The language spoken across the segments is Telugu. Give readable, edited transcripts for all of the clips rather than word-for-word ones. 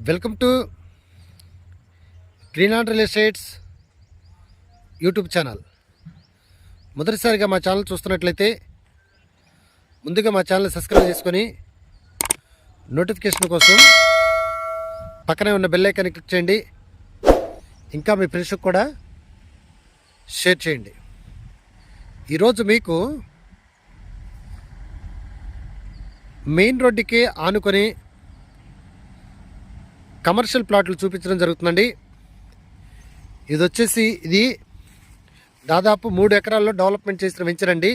Welcome to green on real estates YouTube channel. మొదటిసారిగా మా ఛానల్ చూస్తున్నట్లయితే ముందుగా మా ఛానల్ సబ్స్క్రైబ్ చేసుకొని నోటిఫికేషన్ కోసం పక్కనే ఉన్న బెల్ ఐకాన్ని క్లిక్ చేయండి. ఇంకా మీ ఫ్రెండ్స్కి కూడా షేర్ చేయండి. ఈరోజు మీకు మెయిన్ రోడ్డుకి ఆనుకొని కమర్షియల్ ప్లాట్లు చూపించడం జరుగుతుందండి. ఇది దాదాపు 3 ఎకరాల్లో డెవలప్మెంట్ చేసిన వెంచర్ అండి.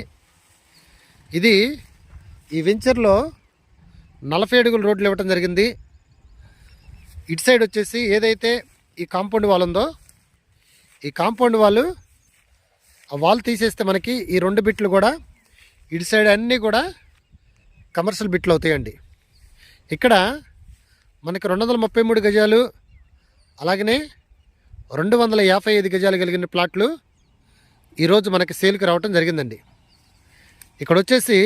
ఈ వెంచర్లో 40 అడుగుల రోడ్లు ఇవ్వటం జరిగింది. ఇటు సైడ్ వచ్చేసి ఏదైతే ఈ కాంపౌండ్ వాల్ ఉందో, ఈ కాంపౌండ్ వాల్ తీసేస్తే మనకి ఈ 2 బిట్లు కూడా ఇటు సైడ్ అన్నీ కూడా కమర్షియల్ బిట్లు అవుతాయండి. ఇక్కడ మనకి 233 గజాలు అలాగనే 255 గజాలు కలిగిన ప్లాట్లు ఈరోజు మనకి సేల్కి రావటం జరిగిందండి. ఇక్కడ వచ్చేసి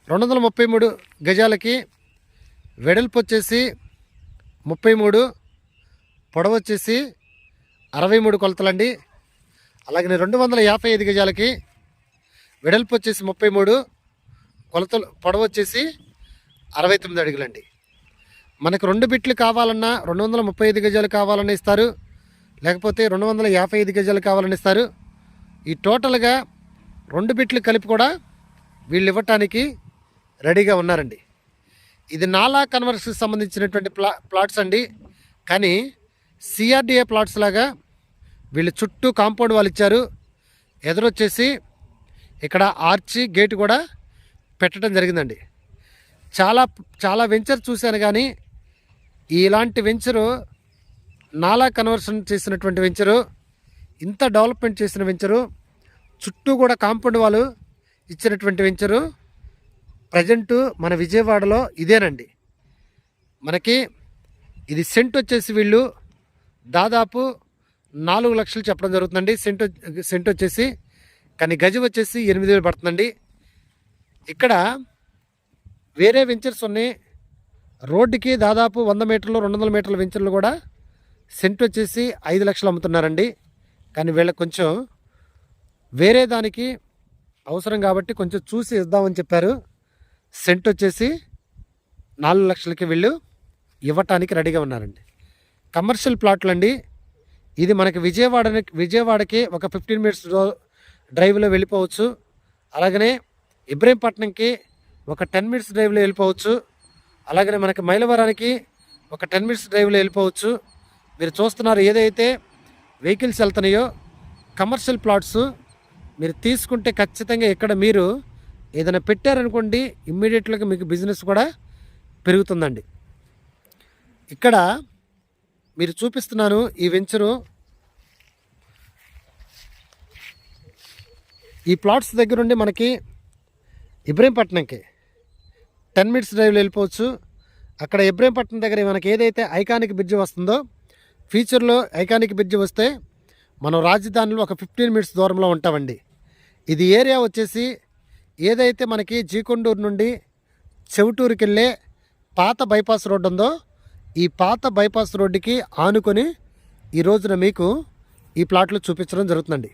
233 గజాలకి వెడల్పు వచ్చేసి 33, పొడవు వచ్చేసి 63 కొలతలండి. అలాగనే 255 గజాలకి వెడల్పు వచ్చేసి 33 కొలతలు, పొడవు వచ్చేసి 69 అడుగులండి. మనకు 2 బిట్లు కావాలన్నా 235 గజాలు కావాలని ఇస్తారు, లేకపోతే 255 గజాలు కావాలని ఇస్తారు. ఈ టోటల్గా 2 బిట్లు కలిపి కూడా వీళ్ళు ఇవ్వటానికి రెడీగా ఉన్నారండి. ఇది నాలా కన్వర్స్కి సంబంధించినటువంటి ప్లాట్స్ అండి. కానీ సిఆర్డిఏ ప్లాట్స్ లాగా వీళ్ళు చుట్టూ కాంపౌండ్ వాళ్ళు ఇచ్చారు. ఎదురొచ్చేసి ఇక్కడ ఆర్చి గేట్ కూడా పెట్టడం జరిగిందండి. చాలా వెంచర్ చూశాను, కానీ ఇలాంటి వెంచరు, నాలా కన్వర్షన్ చేసినటువంటి వెంచరు, ఇంత డెవలప్మెంట్ చేసిన వెంచరు, చుట్టూ కూడా కాంపౌండ్ వాళ్ళు ఇచ్చినటువంటి వెంచరు ప్రజెంటు మన విజయవాడలో ఇదేనండి. మనకి ఇది సెంట్ వచ్చేసి వీళ్ళు దాదాపు 4 లక్షలు చెప్పడం జరుగుతుందండి. సెంట్ వచ్చేసి, కానీ గజం వచ్చేసి 8,000 పడుతుందండి. ఇక్కడ వేరే వెంచర్స్ ఉన్నాయి. రోడ్డుకి దాదాపు 100 మీటర్లు 200 మీటర్ల వెంచర్లు కూడా సెంట్ వచ్చేసి 5 లక్షలు అమ్ముతున్నారండి. కానీ వీళ్ళకి కొంచెం వేరే దానికి అవసరం కాబట్టి కొంచెం చూసి ఇద్దామని చెప్పారు. సెంట్ వచ్చేసి 4 లక్షలకి వీళ్ళు ఇవ్వటానికి రెడీగా ఉన్నారండి. కమర్షియల్ ప్లాట్లు అండి. ఇది మనకి విజయవాడకి ఒక 15 మినిట్స్ డ్రైవ్లో వెళ్ళిపోవచ్చు. అలాగనే ఇబ్రహీంపట్నంకి ఒక 10 మినిట్స్ డ్రైవ్లో వెళ్ళిపోవచ్చు. అలాగనే మనకి మైలవరానికి ఒక 10 మినిట్స్ డ్రైవ్లో వెళ్ళిపోవచ్చు. మీరు చూస్తున్నారు ఏదైతే వెహికల్స్ వెళ్తున్నాయో కమర్షియల్ ప్లాట్స్ మీరు తీసుకుంటే ఖచ్చితంగా ఇక్కడ మీరు ఏదైనా పెట్టారనుకోండి, ఇమ్మీడియట్గా మీకు బిజినెస్ కూడా పెరుగుతుందండి. ఇక్కడ మీరు చూపిస్తున్నాను ఈ వెంచరు. ఈ ప్లాట్స్ దగ్గర నుండి మనకి ఇబ్రహీంపట్నంకి 10 మినిట్స్ డ్రైవ్లో వెళ్ళిపోవచ్చు. అక్కడ ఇబ్రహీంపట్నం దగ్గర మనకి ఏదైతే ఐకానిక్ బ్రిడ్జ్ వస్తుందో, ఫ్యూచర్లో ఐకానిక్ బ్రిడ్జ్ వస్తే మనం రాజధానిలో ఒక 15 మినిట్స్ దూరంలో ఉంటామండి. ఇది ఏరియా వచ్చేసి ఏదైతే మనకి జీకొండూరు నుండి చెవుటూరుకి వెళ్ళే పాత బైపాస్ రోడ్డు ఉందో, ఈ పాత బైపాస్ రోడ్డుకి ఆనుకొని ఈ రోజున మీకు ఈ ప్లాట్లు చూపించడం జరుగుతుందండి.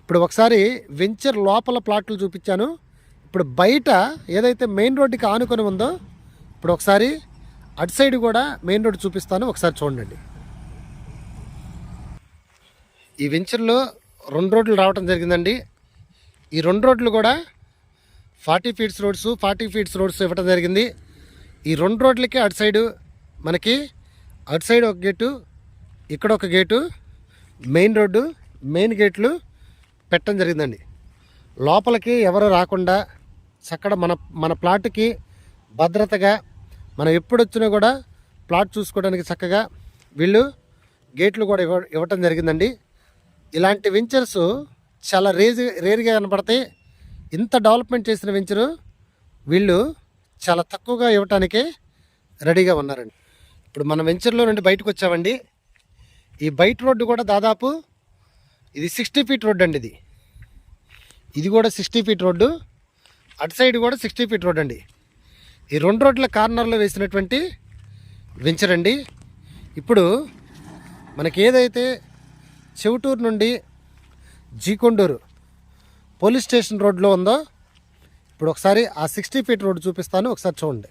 ఇప్పుడు ఒకసారి వెంచర్ లోపల ప్లాట్లు చూపించాను. ఇప్పుడు బయట ఏదైతే మెయిన్ రోడ్డుకి ఆనుకొని ఉందో, ఇప్పుడు ఒకసారి అటు సైడ్ కూడా మెయిన్ రోడ్డు చూపిస్తాను, ఒకసారి చూడండి. ఈ వెంచర్లో 2 రోడ్లు రావడం జరిగిందండి. ఈ 2 రోడ్లు కూడా 40 ఫీట్స్ రోడ్స్ ఇవ్వడం జరిగింది. ఈ 2 రోడ్లకి అటు సైడు మనకి అటు సైడ్ ఒక గేటు, ఇక్కడ ఒక గేటు, మెయిన్ రోడ్డు, మెయిన్ గేట్లు పెట్టడం జరిగిందండి. లోపలికి ఎవరు రాకుండా చక్కడ మన ప్లాట్కి భద్రతగా మనం ఎప్పుడు వచ్చినా కూడా ప్లాట్ చూసుకోవడానికి చక్కగా వీళ్ళు గేట్లు కూడా ఇవ్వటం జరిగిందండి. ఇలాంటి వెంచర్స్ చాలా రేర్గా కనపడతాయి. ఇంత డెవలప్మెంట్ చేసిన వెంచరు వీళ్ళు చాలా తక్కువగా ఇవ్వటానికి రెడీగా ఉన్నారండి. ఇప్పుడు మన వెంచర్లో నుండి బయటకు వచ్చామండి. ఈ బయట రోడ్డు కూడా దాదాపు ఇది 60 ఫీట్ రోడ్డు అండి. ఇది కూడా 60 ఫీట్ రోడ్డు, అటు సైడ్ కూడా 60 ఫీట్ రోడ్ అండి. ఈ 2 రోడ్ల కార్నర్లో వేసినటువంటి వెంచర్ అండి. ఇప్పుడు మనకి ఏదైతే చెవుటూరు నుండి జీకొండూరు పోలీస్ స్టేషన్ రోడ్లో ఉందో ఇప్పుడు ఒకసారి ఆ 60 ఫీట్ రోడ్డు చూపిస్తాను, ఒకసారి చూడండి.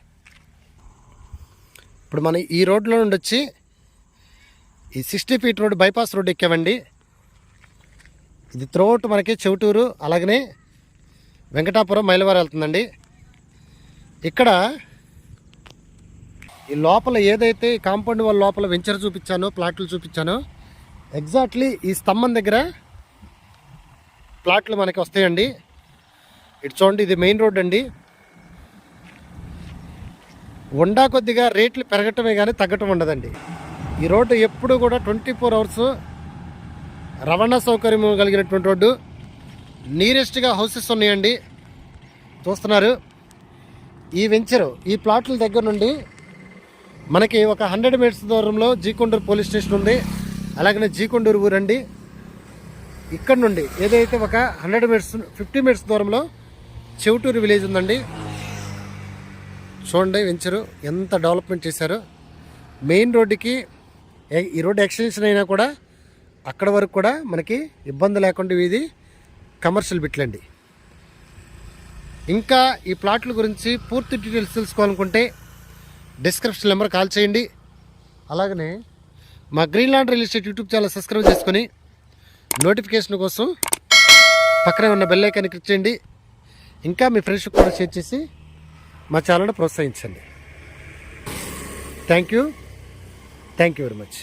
ఇప్పుడు మనం ఈ రోడ్లో నుండి వచ్చి ఈ 60 ఫీట్ రోడ్ బైపాస్ రోడ్ ఎక్కామండి. ఇది త్రూఅవుట్ మనకి చెవుటూరు అలాగనే వెంకటాపురం మైలవారం వెళ్తుందండి. ఇక్కడ ఈ లోపల ఏదైతే కాంపౌండ్ వాళ్ళ లోపల వెంచర్ చూపించానో, ప్లాట్లు చూపించానో, ఎగ్జాక్ట్లీ ఈ స్తంభం దగ్గర ప్లాట్లు మనకి వస్తాయండి. ఇటు చూడండి, ఇది మెయిన్ రోడ్ అండి. ఉండా కొద్దిగా రేట్లు పెరగటమే కానీ తగ్గటం ఉండదండి. ఈ రోడ్డు ఎప్పుడు కూడా 24 అవర్స్ రవాణా సౌకర్యం కలిగినటువంటి రోడ్డు. నియరెస్ట్గా హౌసెస్ ఉన్నాయండి, చూస్తున్నారు. ఈ వెంచరు ఈ ప్లాట్ల దగ్గర నుండి మనకి ఒక 100 మీటర్స్ దూరంలో జీకొండూరు పోలీస్ స్టేషన్ ఉంది. అలాగనే జీకొండూరు ఊరండి. ఇక్కడ నుండి ఏదైతే ఒక 100 మీటర్స్ 50 మీటర్స్ దూరంలో చెవుటూరు విలేజ్ ఉందండి. చూడండి వెంచరు ఎంత డెవలప్మెంట్ చేశారో. మెయిన్ రోడ్డుకి ఈ రోడ్డు ఎక్స్టెన్షన్ అయినా కూడా అక్కడ వరకు కూడా మనకి ఇబ్బంది లేకుండా ఇది కమర్షియల్ బిట్లండి. ఇంకా ఈ ప్లాట్ల గురించి పూర్తి డీటెయిల్స్ తెలుసుకోవాలనుకుంటే డిస్క్రిప్షన్ నెంబర్ కాల్ చేయండి. అలాగనే మా Greenland real estate YouTube channel subscribe చేసుకొని నోటిఫికేషన్ కోసం పక్కనే ఉన్న బెల్ ఐకాన్ని క్లిక్ చేయండి. ఇంకా మీ ఫ్రెండ్స్కి కూడా షేర్ చేసి మా ఛానల్ని ప్రోత్సహించండి. Thank you very much.